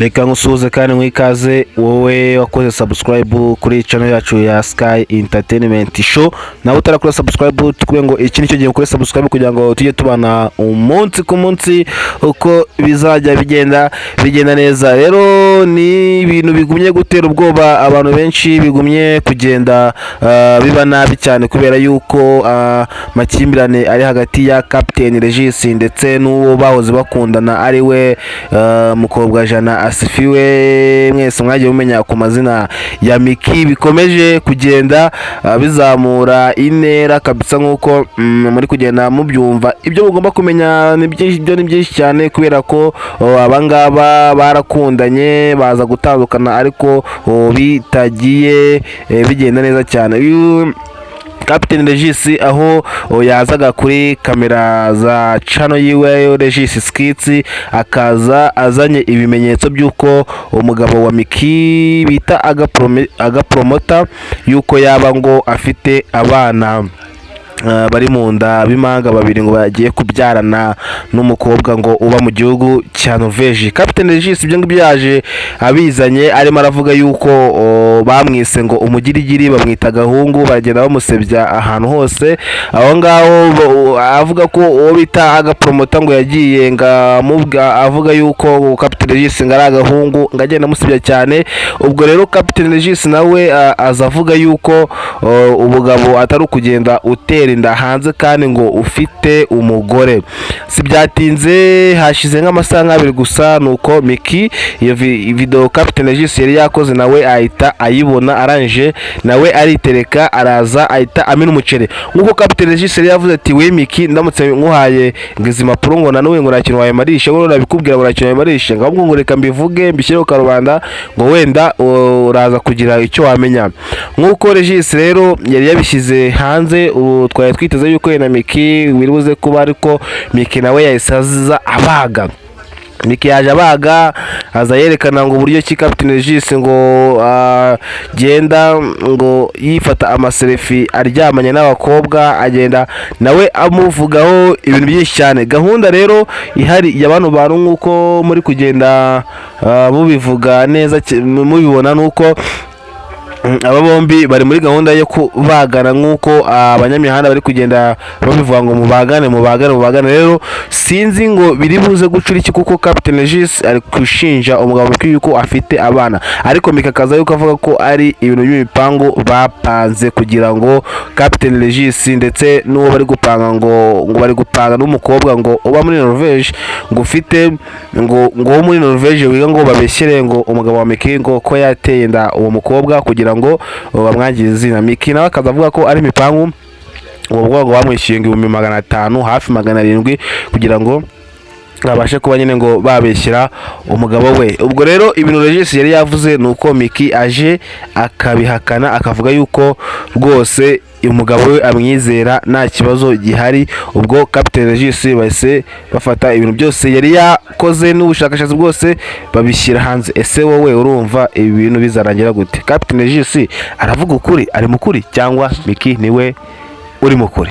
reka ngusuhuze kandi mwikaze wowe wakoze subscribe kuri channel yacu ya Sky Entertainment Show. Nawe utarakora subscribe tukubwiye ngo iki nicyo gihe ukore subscribe kugira ngo tujye tubana umunsi ku munsi uko bizajya bigenda neza. Rero ni ibintu bigumye gutera ubwoba abantu benshi, bigumye kugenda biba nabi cyane kubera yuko makimbirane ari hagati ya Captain Regis ndetse n'uwo bahoze bakundana ari we mukobwa Jana asifiwe, mwese mwagiye mumenya ku mazina ya Miki. Bikomeje kugenda bizamura intera kabisa nkuko muri kugenda mubyumva. Ibyo mugomba kumenya ni byinshi cyane kubera ko abangaba barakundanye baza gutandukana ariko bitagiye bigenda neza cyane. Captain Regis aho yazaga kuri kamera za channel yiwe Regis Skits, akaza azanye ibimenyetso by'uko umugabo wa Miki bita agapromota yuko yaba ngo afite abana bari mu nda b'imanga babiri ngo bagiye kubyarana n'umukobwa ngo uba mu gihugu cya Norvège. Captain Regis ibyo ngibyo yaje abizanye arimo aravuga yuko bamwise ngo umugirigiri, bamwita gahungu, baragenda bamusebya ahantu hose aho ngaho, avuga ko uwo bita agapromota ngo yagiye avuga yuko Captain Regis ngo ari agahungu, ngo agenda amusebya cyane. Ubwo rero Captain Regis nawe aza avuga yuko ubugabo atari ukugenda utera inda hanze kandi ngo ufite umugore. Si byatinze, hashize nk'amasaha nk'abiri gusa nuko Miki iyo video Captain Regis yari yakoze nawe ahita ayibona, arangije nawe aritereka araza ahita amena umuceri nkuko Captain Regis yari yavuze ati we Miki ndamutse nkuhaye ngize impapuro ngo nanuwe ngo nakintu waye marisha ngo nabikubwira ngo nakintu waye marisha ngabwo ngo reka mbivuge mbishyireho karubanda ngo wenda uraza kugira icyo wamenya. Nkuko Regis rero yari yabishyize hanze, twari twiteze yuko na Miki wiruze kuba, ariko Miki nawe yahisaza abaga. Miki yaje abaga aza yerekana ngo uburyo ki Captain Regis ngo genda ngo yifata amaselfie aryamanye n'abakobwa, agenda nawe amuvugaho ibintu byinshi cyane. Gahunda rero ihari y'abantu nkuko muri kugenda mubivuga neza mubibona nuko aba bombi bari muri gahunda yo kubagana nkuko abanyamihanda bari kugenda babivuga ngo mubagane. Rero sinzi ngo biri buze gucura iki kuko Captain Regis ari kushinja umugabo Miki yuko afite abana, ariko Miki akaza yuko avuga ko ari ibintu by'imipango bapanze kugira ngo Captain Regis ndetse n'uwo bari gupanga ngo bari gupanga n'umukobwa ngo uba muri Norvège ngo ufite ngo muri Norvège wiga ngo babeshyere ngo umugabo wa Miki ngo ko yateye inda uwo mukobwa kugira ngo bamwangirize izina. Miki nawe akaza avuga ko ari imipangu ubwo ngo bamwishyuye 500 hafi 700 kugira ngo abashe kuba nyine ngo babeshyira umugabo we. Ubwo rero ibintu Regis yari yavuze nuko Miki aje akabihakana, akavuga yuko rwose umugabo we amwizera nta kibazo gihari. Ubwo Captain Regis bahise bafata ibintu byose yari yakoze n'ubushakashatsi bwose babishyira hanze. Ese wowe urumva ibi bintu bizarangira gute? Captain Regis aravuga ukuri, ari mukuri cyangwa Miki niwe uri mukuri?